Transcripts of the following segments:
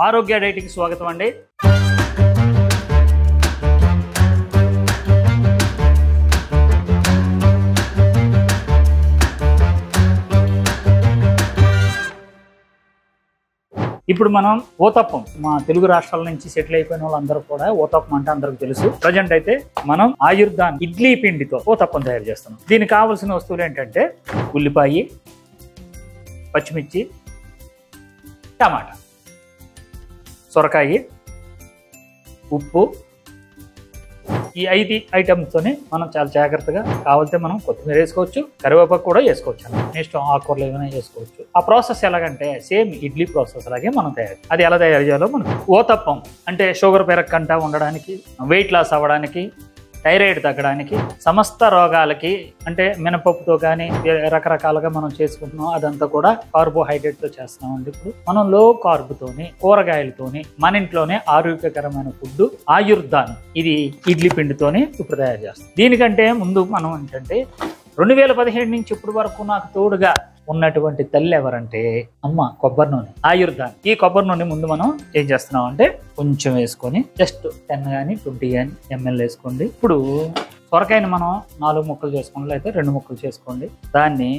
ఆరోగ్య డైట్కి స్వాగతం అండి. ఇప్పుడు మనం ఊతప్పం, మా తెలుగు రాష్ట్రాల నుంచి సెటిల్ అయిపోయిన వాళ్ళందరూ కూడా ఊతప్పం అంటే అందరికి తెలుసు. ప్రజెంట్ అయితే మనం ఆయుర్దాన్ ఇడ్లీ పిండితో ఊతప్పం తయారు చేస్తున్నాం. దీనికి కావాల్సిన వస్తువులు ఏంటంటే ఉల్లిపాయ, పచ్చిమిర్చి, టమాటా, సొరకాయ, ఉప్పు. ఈ 5 ఐటమ్స్తోనే మనం చాలా జాగ్రత్తగా కావాలితే మనం కొత్తిమీర వేసుకోవచ్చు, కరివేపాకు కూడా వేసుకోవచ్చు. నెక్స్ట్ ఆకుకూరలు ఏమైనా వేసుకోవచ్చు. ఆ ప్రాసెస్ ఎలాగంటే సేమ్ ఇడ్లీ ప్రాసెస్ లాగే మనం అది ఎలా తయారు చేయాలో మనం. ఊతప్పం అంటే షుగర్ పెరగకుండా ఉండడానికి, వెయిట్ లాస్ అవ్వడానికి, థైరాయిడ్ తగ్గడానికి, సమస్త రోగాలకి, అంటే మినపప్పుతో కానీ రకరకాలుగా మనం చేసుకుంటున్నాం. అదంతా కూడా కార్బోహైడ్రేట్తో చేస్తున్నామండి. ఇప్పుడు మనం లో కార్బ్తోని, కూరగాయలతోని, మన ఇంట్లోనే ఆరోగ్యకరమైన ఫుడ్ ఆయుర్దాన్, ఇది ఇడ్లీ పిండితోని ఇప్పుడు తయారు చేస్తాం. దీనికంటే ముందు మనం ఏంటంటే 2017 నుంచి ఇప్పటి వరకు నాకు తోడుగా ఉన్నటువంటి తల్లి ఎవరంటే అమ్మ కొబ్బరి నూనె, ఆయుర్దాన్. ఈ కొబ్బరి నూనె ముందు మనం ఏం చేస్తున్నాం అంటే కొంచెం వేసుకొని జస్ట్ 10 కానీ 20 కానీ ml వేసుకోండి. ఇప్పుడు సొరకాయని మనం 4 ముక్కలు చేసుకోండి, లేకపోతే 2 ముక్కలు చేసుకోండి. దాన్ని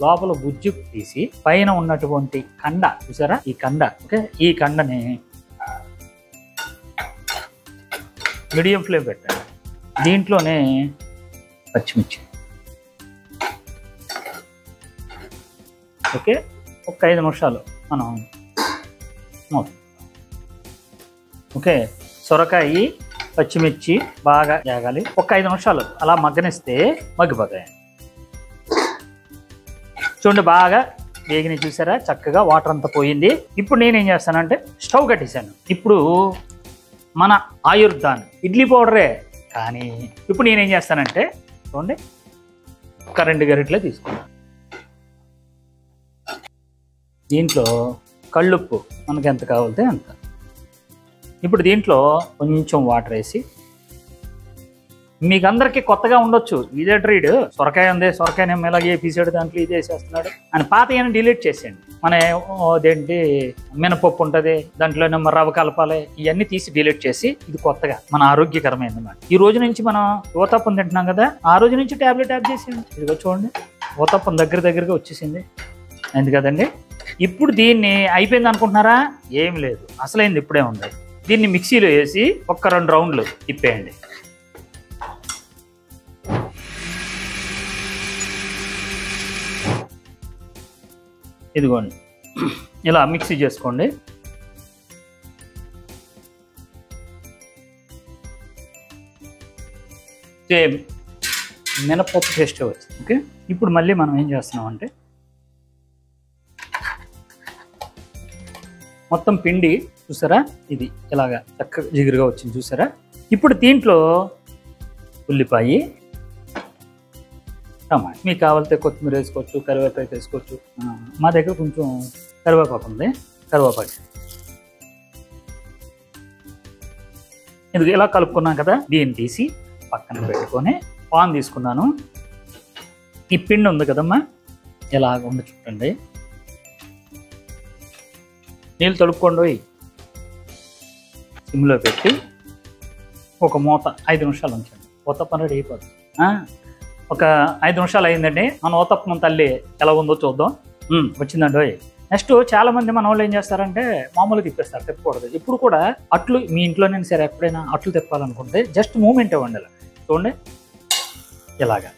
లోపల గుజ్జు తీసి పైన ఉన్నటువంటి కండ చూసారా, ఈ కండ, ఓకే, ఈ కండని మీడియం ఫ్లేమ్ పెట్టండి. దీంట్లోనే పచ్చిమిర్చి, ఓకే, ఒక 5 నిమిషాలు మనం ఓకే. సొరకాయ, పచ్చిమిర్చి బాగా వేగాలి. ఒక 5 నిమిషాలు అలా మగ్గనిస్తే మగ్గిపోతాయి. చూడండి, బాగా వేగిని చూసారా, చక్కగా వాటర్ అంతా పోయింది. ఇప్పుడు నేనేం చేస్తానంటే స్టవ్ కట్టేశాను. ఇప్పుడు మన ఆయుర్దాన్ ఇడ్లీ పౌడరే, కానీ ఇప్పుడు నేనేం చేస్తానంటే చూడండి, ఒక 2 గరిటెలు తీసుకున్నాను. దీంట్లో కళ్ళుప్పు మనకి ఎంత కావాలితే అంత. ఇప్పుడు దీంట్లో కొంచెం వాటర్ వేసి, మీకు అందరికీ కొత్తగా ఉండొచ్చు, ఇదే ట్రీడ్, సొరకాయ ఉంది, సొరకాయ ఇలాగే పీసాడు, దాంట్లో ఇది వేసేస్తున్నాడు అని పాత ఏమైనా డిలీట్ చేసేయండి. మన అదేంటి మినపప్పు ఉంటుంది, దాంట్లోనేమో రవ్వ కలపాలి, ఇవన్నీ తీసి డిలీట్ చేసి ఇది కొత్తగా మన ఆరోగ్యకరమైనది అన్నమాట. ఈ రోజు నుంచి మనం ఊతప్పం తింటున్నాం కదా, ఆ రోజు నుంచి ట్యాబ్లెట్ యాడ్ చేసేయండి. ఇదిగో చూడండి, ఊతప్పం దగ్గరగా వచ్చేసింది, అంది కదండి. ఇప్పుడు దీన్ని అయిపోయింది అనుకుంటున్నారా? ఏం లేదు, అసలైంది ఇప్పుడే ఉంది. దీన్ని మిక్సీలో వేసి ఒక్క 2 రౌండ్లు తిప్పేయండి. ఇదిగోండి, ఇలా మిక్సీ చేసుకోండి. సేమ్ మినపప్పు టేస్ట్ వచ్చింది. ఓకే, ఇప్పుడు మళ్ళీ మనం ఏం చేస్తున్నాం అంటే మొత్తం పిండి చూసారా, ఇది ఇలాగా చక్కగా జిగురుగా వచ్చింది చూసారా. ఇప్పుడు దీంట్లో ఉల్లిపాయ, టమాటా, మీకు కావాలితే కొత్తిమీర వేసుకోవచ్చు, కరివేపాకు వేసుకోవచ్చు. మా దగ్గర కొంచెం కరివేపాకు ఉంది, కరివేపాకు. ఇది ఇలా కలుపుకున్నాం కదా, దీన్ని తీసి పక్కన పెట్టుకొని పాన్ తీసుకున్నాను. ఈ పిండి ఉంది కదమ్మా, ఇలాగ ఉండి చూడండి, నీళ్ళు తడుపుకోండి, సిమ్లో పెట్టి ఒక మూత 5 నిమిషాలు ఉంచండి. ఊతప్పం రెడీ అయిపోతుంది. ఒక 5 నిమిషాలు అయిందండి. మన ఊతప్పం తల్లి ఎలా ఉందో చూద్దాం. వచ్చిందండి. నెక్స్ట్ చాలా మంది మన వాళ్ళు ఏం చేస్తారంటే మామూలుగా తిప్పేస్తారు, తిప్పకూడదు. ఇప్పుడు కూడా అట్లు మీ ఇంట్లోనే సరే ఎప్పుడైనా అట్లు తిప్పాలనుకుంటే జస్ట్ మూమెంట్ ఇవ్వండి. ఇలా చూడండి, ఇలాగా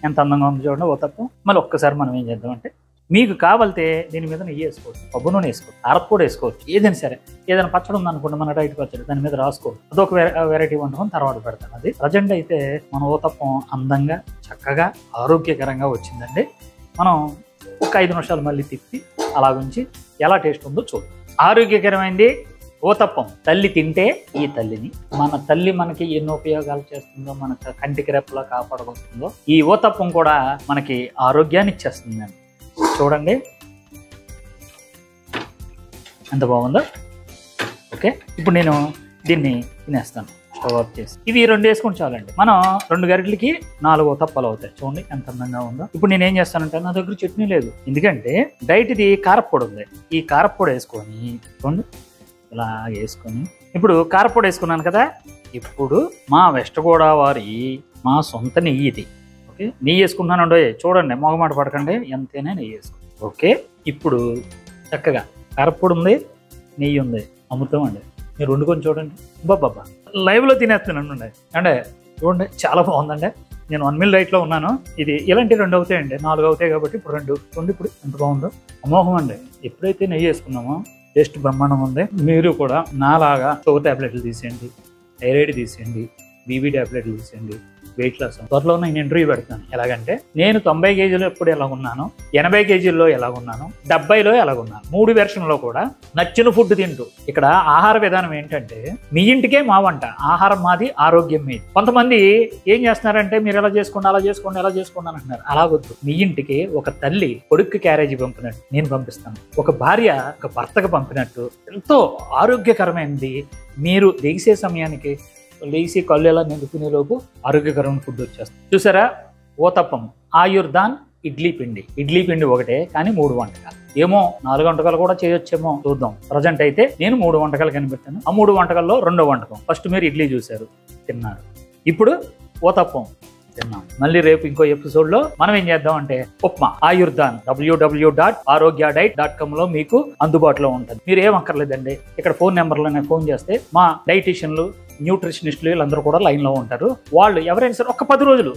ఎంత అందంగా ఉంది చూడండి ఊతప్పం. మళ్ళీ ఒక్కసారి మనం ఏం చేద్దామంటే, మీకు కావాలితే దీని మీద నెయ్యి వేసుకోవచ్చు, కొబ్బరి నూనె వేసుకోవచ్చు, అరప్పొడి కూడా వేసుకోవచ్చు, ఏదైనా సరే. ఏదైనా పచ్చడి ఉందనుకోండి, మన డైట్ పచ్చడి, దాని మీద రాసుకోవచ్చు. అదొక వెరైటీ వండుకొని తర్వాత పెడతాను. అది ప్రజెంట్ అయితే మన ఊతప్పం అందంగా, చక్కగా, ఆరోగ్యకరంగా వచ్చిందండి. మనం ఒక 5 నిమిషాలు మళ్ళీ తిప్పి అలాగుంచి ఎలా టేస్ట్ ఉందో చూద్దాం. ఆరోగ్యకరమైంది ఊతప్పం. తల్లి తింటే ఈ తల్లిని, మన తల్లి మనకి ఎన్నో ఉపయోగాలు చేస్తుందో, మన కంటికి రెప్పలా కాపాడవస్తుందో, ఈ ఊతప్పం కూడా మనకి ఆరోగ్యాన్ని ఇచ్చేస్తుందండి. చూడండి ఎంత బాగుందో. ఓకే, ఇప్పుడు నేను దీన్ని తినేస్తాను. స్టవ్ ఆఫ్ చేసి ఇవి 2 వేసుకుని చాలండి. మనం 2 గరిటెలకి 4 ఊతప్పాలు అవుతాయి. చూడండి ఎంత అందంగా ఉందో. ఇప్పుడు నేను ఏం చేస్తానంటే, నా దగ్గర చట్నీ లేదు, ఎందుకంటే డైట్ ఇది కారప్పొడి ఉంది. ఈ కారప్పొడి వేసుకొని చూడండి ఇలా వేసుకొని ఇప్పుడు కారపొడి వేసుకున్నాను కదా. ఇప్పుడు మా వెస్ట్ గోదావరి మా సొంత నెయ్యి ఇది. ఓకే, నెయ్యి వేసుకుంటున్నాను. చూడండి, మొగమాట పడకండి, ఎంతైనా నెయ్యి వేసుకోండి. ఓకే, ఇప్పుడు చక్కగా కారపొడి ఉంది, నెయ్యి ఉంది, అమృతం అండి. మీరు వండుకొని చూడండి. బాబా లైవ్లో తినేస్తున్నాను అంటే చూడండి, చాలా బాగుందండి. నేను 1 meal డైట్లో ఉన్నాను. ఇది ఇలాంటి 2 అవుతాయండి, 4 అవుతాయి కాబట్టి ఇప్పుడు 2 ఇప్పుడు ఎంత బాగుందో, అమోఘం అండి. ఎప్పుడైతే నెయ్యి వేసుకున్నామో టేస్ట్ బ్రహ్మాండం ఉంది. మీరు కూడా నాలాగా షుగర్ ట్యాబ్లెట్లు తీసేయండి, థైరాయిడ్ తీసేయండి, బీబీ ట్యాబ్లెట్లు తీసేయండి, వెయిట్ లాస్. త్వరలో నేను ఇంటర్వ్యూ పెడతాను. ఎలాగంటే నేను 90 kgs ఎప్పుడు ఎలా ఉన్నాను, 80 kgs ఎలా ఉన్నాను, 70లో ఎలా ఉన్నాను, 3 వెర్షన్లో కూడా నచ్చిన ఫుడ్ తింటూ. ఇక్కడ ఆహార విధానం ఏంటంటే మీ ఇంటికే మా వంట, ఆహారం మాది, ఆరోగ్యం మీది. కొంతమంది ఏం చేస్తున్నారంటే మీరు ఎలా చేసుకోండి, అలా చేసుకోండి, ఎలా చేసుకోండి అని అంటున్నారు. అలాగొద్దు. మీ ఇంటికి ఒక తల్లి కొడుక్కి క్యారేజీ పంపినట్టు నేను పంపిస్తాను, ఒక భార్య ఒక భర్తకు పంపినట్టు ఎంతో ఆరోగ్యకరమైనది. మీరు లేసే సమయానికి లేచి కళ్ళు ఎలా నిండుకునేలోపు ఆరోగ్యకరమైన ఫుడ్ వచ్చేస్తుంది. చూసారా, ఓతప్పం, ఆయుర్దాన్, ఇడ్లీ పిండి. ఇడ్లీ పిండి ఒకటే కానీ 3 వంటకాలు. ఏమో 4 వంటకాలు కూడా చేయొచ్చేమో, చూద్దాం. ప్రజెంట్ అయితే నేను 3 వంటకాలు కనిపెట్టాను. ఆ 3 వంటకాల్లో 2వ వంటకం. ఫస్ట్ మీరు ఇడ్లీ చూశారు, తిన్నారు. ఇప్పుడు ఓతప్పం తిన్నాం. మళ్ళీ రేపు ఇంకో ఎపిసోడ్లో మనం ఏం చేద్దాం అంటే ఉప్మా. ఆయుర్దాన్ www.arogyadiet.com లో మీకు అందుబాటులో ఉంటుంది. మీరు ఏం అక్కర్లేదండి, ఇక్కడ ఫోన్ నెంబర్లోనే ఫోన్ చేస్తే మా డైటీషియన్లు, న్యూట్రిషనిస్టులు వీళ్ళందరూ కూడా లైన్లో ఉంటారు. వాళ్ళు ఎవరైనా సరే ఒక 10 రోజుల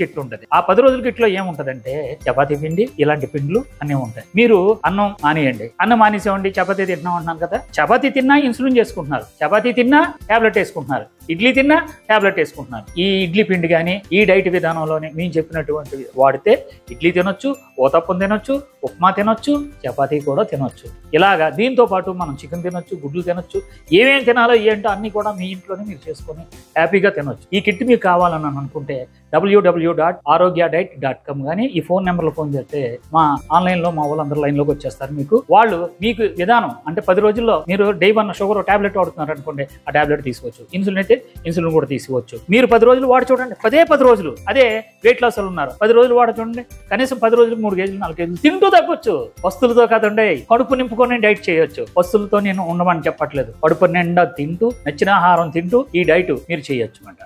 కిట్ ఉంటుంది. ఆ 10 రోజుల కిట్లో ఏముంటుందంటే చపాతీ పిండి, ఇలాంటి పిండ్లు అన్నీ ఉంటాయి. మీరు అన్నం మానేయండి, అన్నం మానేసేవండి, చపాతీ తింటున్నాం అంటున్నాను కదా. చపాతీ తిన్నా ఇన్సులిన్ చేసుకుంటున్నారు, చపాతీ తిన్నా ట్యాబ్లెట్ వేసుకుంటున్నారు, ఇడ్లీ తిన్నా ట్యాబ్లెట్ వేసుకుంటున్నారు. ఈ ఇడ్లీ పిండి కానీ ఈ డైట్ విధానంలోనే మేము చెప్పినటువంటి వాడితే ఇడ్లీ తినొచ్చు, ఓతప్పం తినొచ్చు, ఉప్మా తినొచ్చు, చపాతీ కూడా తినొచ్చు. ఇలాగా దీంతో పాటు మనం చికెన్ తినొచ్చు, గుడ్లు తినొచ్చు, ఏమేమి తినాలో ఏంటో అన్ని కూడా మీ ఇంట్లోనే మీరు చేసుకొని హ్యాపీగా తినొచ్చు. ఈ కిట్ మీకు కావాలని అనుకుంటే www.arogyadiet.com కానీ ఈ ఫోన్ నెంబర్లో ఫోన్ చేస్తే మా ఆన్లైన్లో మా వాళ్ళందరూ లైన్లోకి వచ్చేస్తారు. వాళ్ళు మీకు విధానం అంటే 10 రోజుల్లో మీరు డే 1 షుగర్ టాబ్లెట్ వాడుతున్నారు అనుకోండి, ఆ టాబ్లెట్ తీసుకోవచ్చు. ఇన్సులిన్ అయితే ఇన్సులిన్ కూడా తీసుకోవచ్చు. మీరు 10 రోజులు వాడి చూడండి, 10 రోజులు. అదే వెయిట్ లాస్ ఉన్నారు, 10 రోజులు వాడి చూడండి, కనీసం 10 రోజులకు 3 kgs 4 kgs తింటూ తగ్గొచ్చు. వస్తువులతో కాదండి, కడుపు నింపుకొని డైట్ చేయొచ్చు. వస్తువులతో నేను ఉండమని చెప్పట్లేదు, కడుపు నిండా తింటూ నచ్చిన ఆహారం తింటూ ఈ డైట్ మీరు చేయొచ్చు అంట.